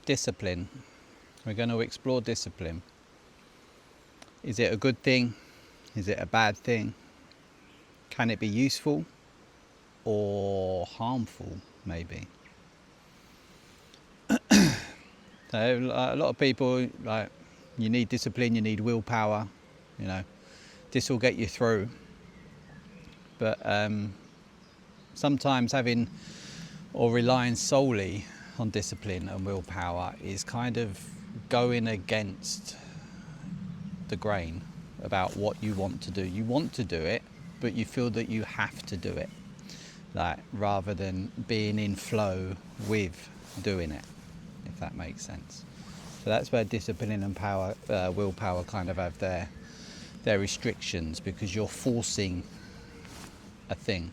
discipline. We're going to explore discipline. Is it a good thing? Is it a bad thing? Can it be useful or harmful, maybe? So a lot of people, like, you need discipline, you need willpower, you know, this will get you through. But sometimes having or relying solely on discipline and willpower is kind of going against the grain about what you want to do. You want to do it, but you feel that you have to do it, like, rather than being in flow with doing it, if that makes sense. So that's where discipline and willpower kind of have their restrictions, because you're forcing a thing.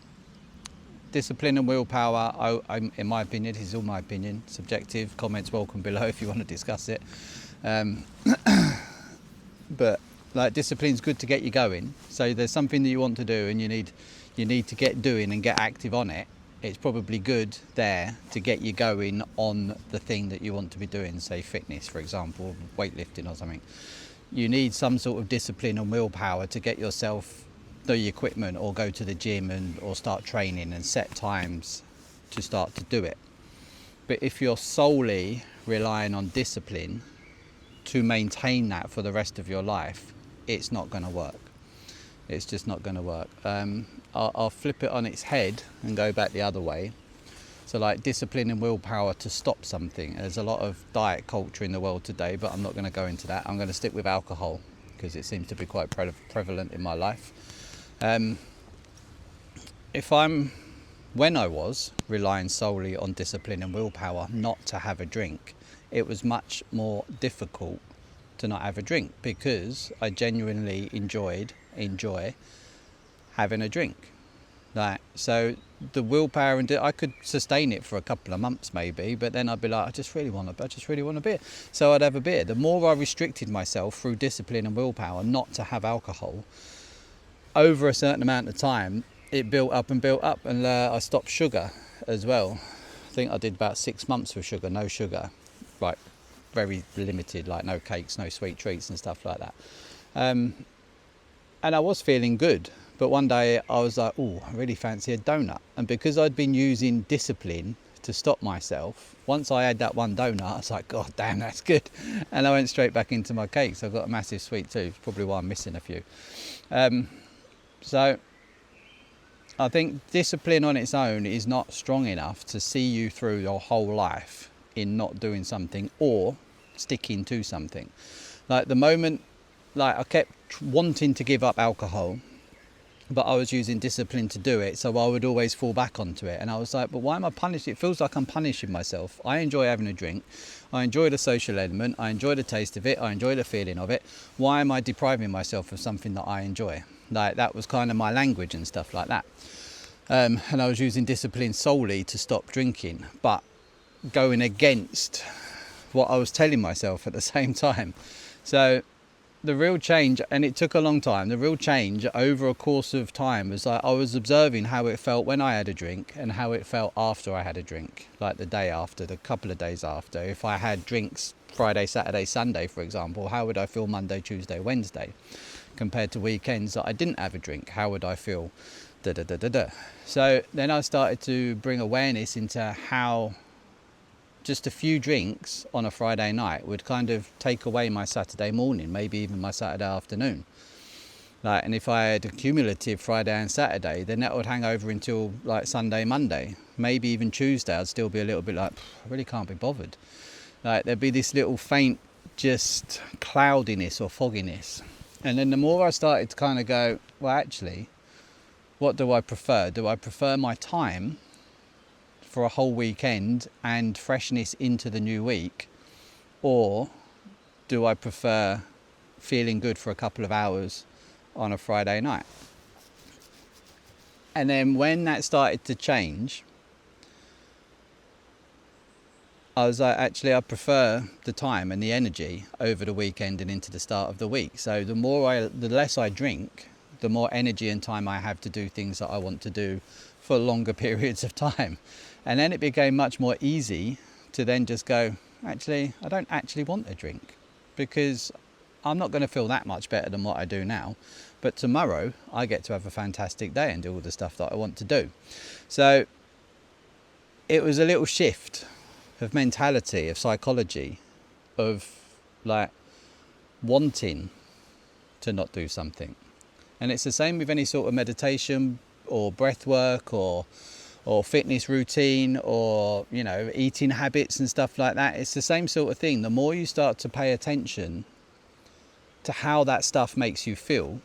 Discipline and willpower, in my opinion, this is all my opinion, subjective, comments welcome below if you want to discuss it. But like, discipline's good to get you going. So there's something that you want to do and you need to get doing and get active on it. It's probably good there to get you going on the thing that you want to be doing, say fitness, for example, weightlifting or something. You need some sort of discipline and willpower to get yourself the equipment or go to the gym or start training and set times to start to do it. But if you're solely relying on discipline to maintain that for the rest of your life, it's not going to work. It's just not going to work. I'll flip it on its head and go back the other way. So like discipline and willpower to stop something. There's a lot of diet culture in the world today, but I'm not going to go into that. I'm going to stick with alcohol because it seems to be quite prevalent in my life. When I was relying solely on discipline and willpower not to have a drink, it was much more difficult to not have a drink, because I genuinely enjoy having a drink. Like, so the willpower, and I could sustain it for a couple of months maybe, but then I'd be like, I just really want a beer. So I'd have a beer. The more I restricted myself through discipline and willpower not to have alcohol, over a certain amount of time, it built up, and I stopped sugar as well. I think I did about 6 months with sugar, no sugar, like very limited, like no cakes, no sweet treats and stuff like that. And I was feeling good, but one day I was like, oh, I really fancy a donut. And because I'd been using discipline to stop myself, once I had that one donut, I was like, God damn, that's good. And I went straight back into my cakes. I've got a massive sweet tooth, probably why I'm missing a few. So I think discipline on its own is not strong enough to see you through your whole life in not doing something or sticking to something. Like the moment, like I kept wanting to give up alcohol, but I was using discipline to do it, so I would always fall back onto it. And I was like, but why am I punishing? It feels like I'm punishing myself. I enjoy having a drink. I enjoy the social element. I enjoy the taste of it. I enjoy the feeling of it. Why am I depriving myself of something that I enjoy? Like, that was kind of my language and stuff like that. And I was using discipline solely to stop drinking, but going against what I was telling myself at the same time. So the real change, and it took a long time, the real change over a course of time was like I was observing how it felt when I had a drink and how it felt after I had a drink, like the day after, the couple of days after. If I had drinks Friday, Saturday, Sunday, for example, how would I feel Monday, Tuesday, Wednesday? Compared to weekends that I didn't have a drink, how would I feel? So then I started to bring awareness into how just a few drinks on a Friday night would kind of take away my Saturday morning, maybe even my Saturday afternoon. Like, and if I had a cumulative Friday and Saturday, then that would hang over until like Sunday, Monday, maybe even Tuesday. I'd still be a little bit like, I really can't be bothered. Like, there'd be this little faint just cloudiness or fogginess. And then the more I started to kind of go, well, actually, what do I prefer? Do I prefer my time for a whole weekend and freshness into the new week? Or do I prefer feeling good for a couple of hours on a Friday night? And then when that started to change, I was like, actually, I prefer the time and the energy over the weekend and into the start of the week. So the less I drink, the more energy and time I have to do things that I want to do for longer periods of time. And then it became much more easy to then just go, actually, I don't actually want a drink, because I'm not going to feel that much better than what I do now. But tomorrow I get to have a fantastic day and do all the stuff that I want to do. So it was a little shift of mentality, of psychology, of like wanting to not do something. And it's the same with any sort of meditation or breath work or fitness routine or, you know, eating habits and stuff like that. It's the same sort of thing. The more you start to pay attention to how that stuff makes you feel,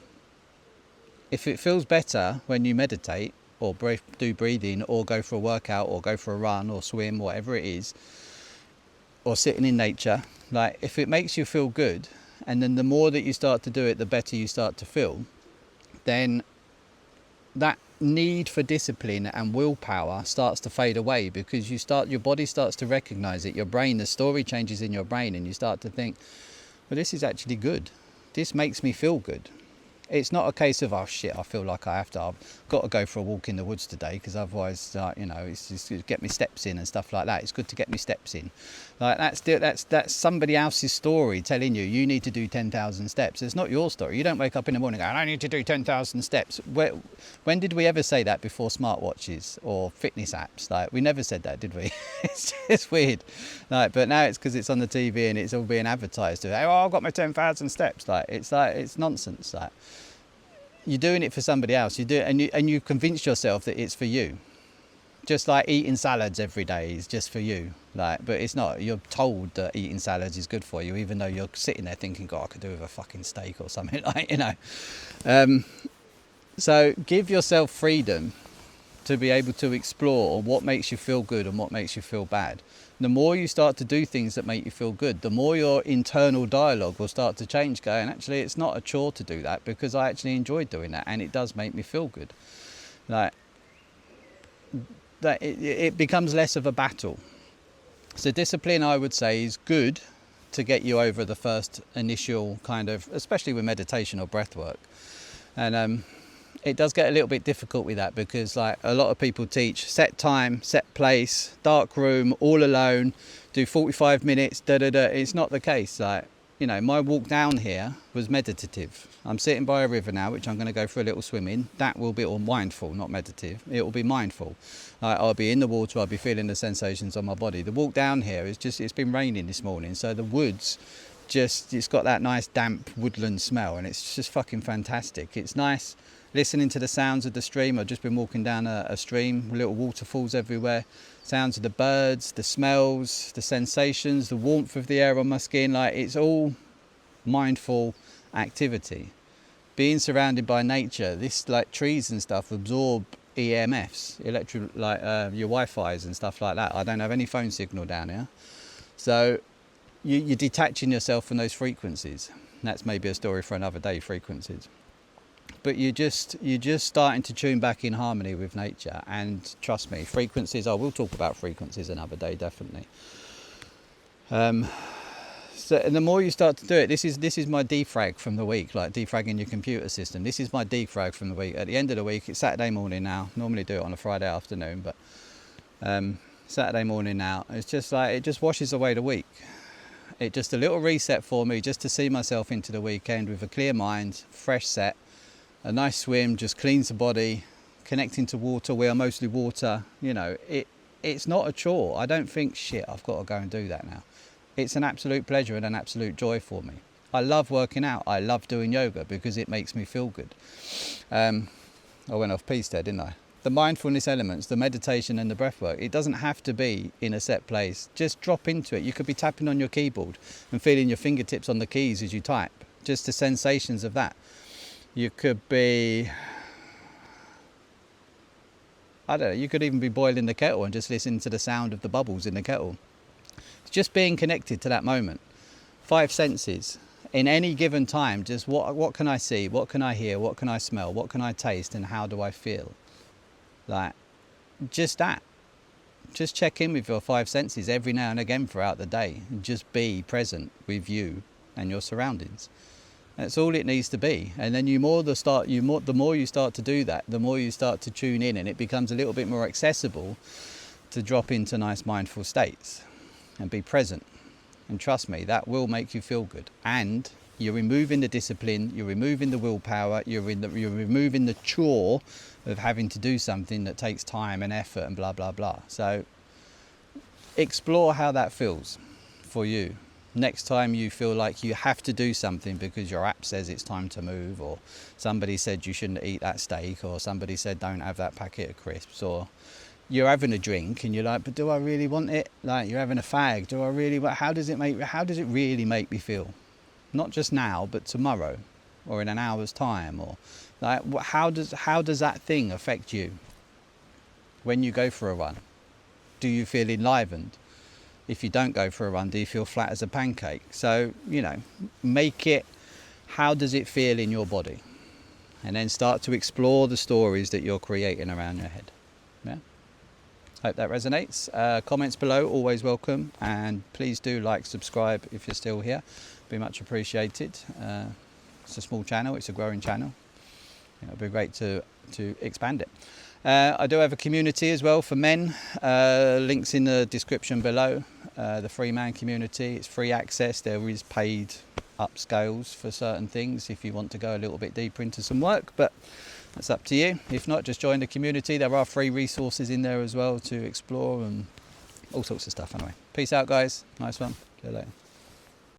if it feels better when you meditate or do breathing or go for a workout or go for a run or swim, whatever it is, or sitting in nature, like if it makes you feel good, and then the more that you start to do it, the better you start to feel, then that need for discipline and willpower starts to fade away, because your body starts to recognize it. Your brain, the story changes in your brain, and you start to think, well, this is actually good. This makes me feel good. It's not a case of, oh shit, I feel like I've got to go for a walk in the woods today, because otherwise, you know, it's just to get me steps in and stuff like that. It's good to get me steps in. Like that's somebody else's story telling you need to do 10,000 steps. It's not your story. You don't wake up in the morning going, I need to do 10,000 steps. When did we ever say that before smartwatches or fitness apps? Like, we never said that, did we? It's just weird. Like, but now it's because it's on the TV and it's all being advertised. Oh, I've got my 10,000 steps. Like, it's nonsense. Like, you're doing it for somebody else. You do it, and you convince yourself that it's for you. Just like eating salads every day is just for you. Like, but it's not. You're told that eating salads is good for you, even though you're sitting there thinking, God, I could do with a fucking steak or something, like, you know. So give yourself freedom to be able to explore what makes you feel good and what makes you feel bad. The more you start to do things that make you feel good, the more your internal dialogue will start to change, going, actually, it's not a chore to do that, because I actually enjoy doing that and it does make me feel good. Like, that it becomes less of a battle. So discipline, I would say, is good to get you over the first initial kind of, especially with meditation or breath work. And it does get a little bit difficult with that, because like a lot of people teach set time, set place, dark room, all alone, do 45 minutes, It's not the case. Like, you know, my walk down here was meditative. I'm sitting by a river now, which I'm going to go for a little swim in. That will be all mindful, not meditative. It will be mindful. I'll be in the water, I'll be feeling the sensations on my body. The walk down here is just, it's been raining this morning, so the woods it's got that nice damp woodland smell, and it's just fucking fantastic. It's nice listening to the sounds of the stream. I've just been walking down a stream, little waterfalls everywhere, sounds of the birds, the smells, the sensations, the warmth of the air on my skin. Like, it's all mindful activity. Being surrounded by nature, this, like, trees and stuff absorb EMFs, your Wi-Fi's and stuff like that. I don't have any phone signal down here, so you're detaching yourself from those frequencies. That's maybe a story for another day, frequencies. But you're just starting to tune back in harmony with nature. And trust me, frequencies, I will talk about frequencies another day, definitely. So, and the more you start to do it, this is my defrag from the week, like defragging your computer system. This is my defrag from the week. At the end of the week, it's Saturday morning now. Normally do it on a Friday afternoon, but Saturday morning now. It's just like, it just washes away the week. It just a little reset for me, just to see myself into the weekend with a clear mind, fresh set. A nice swim just cleans the body, connecting to water. We are mostly water. You know, it's not a chore. I don't think, shit, I've got to go and do that now. It's an absolute pleasure and an absolute joy for me. I love working out. I love doing yoga because it makes me feel good. I went off piece there, didn't I? The mindfulness elements, the meditation and the breath work, it doesn't have to be in a set place. Just drop into it. You could be tapping on your keyboard and feeling your fingertips on the keys as you type. Just the sensations of that. You could be, I don't know, you could even be boiling the kettle and just listening to the sound of the bubbles in the kettle. It's just being connected to that moment. 5 senses. In any given time, just what can I see? What can I hear? What can I smell? What can I taste? And how do I feel? Like, just that. Just check in with your 5 senses every now and again throughout the day. And just be present with you and your surroundings. That's all it needs to be. And then the more you start to do that, the more you start to tune in, and it becomes a little bit more accessible to drop into nice mindful states and be present. And trust me, that will make you feel good. And you're removing the discipline, you're removing the willpower, you're removing the chore of having to do something that takes time and effort and blah, blah, blah. So explore how that feels for you. Next time you feel like you have to do something because your app says it's time to move, or somebody said you shouldn't eat that steak, or somebody said don't have that packet of crisps, or you're having a drink and you're like, but do I really want it? Like, you're having a fag, do I really? How does it really make me feel? Not just now, but tomorrow, or in an hour's time, or like, how does that thing affect you when you go for a run? Do you feel enlivened? If you don't go for a run, do you feel flat as a pancake? So, make it, how does it feel in your body? And then start to explore the stories that you're creating around your head. Yeah. Hope that resonates. Comments below, always welcome. And please do like, subscribe if you're still here. Be much appreciated. It's a small channel, it's a growing channel. It would be great to expand it. I do have a community as well for men. Links in the description below. The free man community, it's free access. There is paid upscales for certain things if you want to go a little bit deeper into some work, but that's up to you. If not, just join the community. There are free resources in there as well to explore and all sorts of stuff. Anyway, peace out guys, nice one, see you later.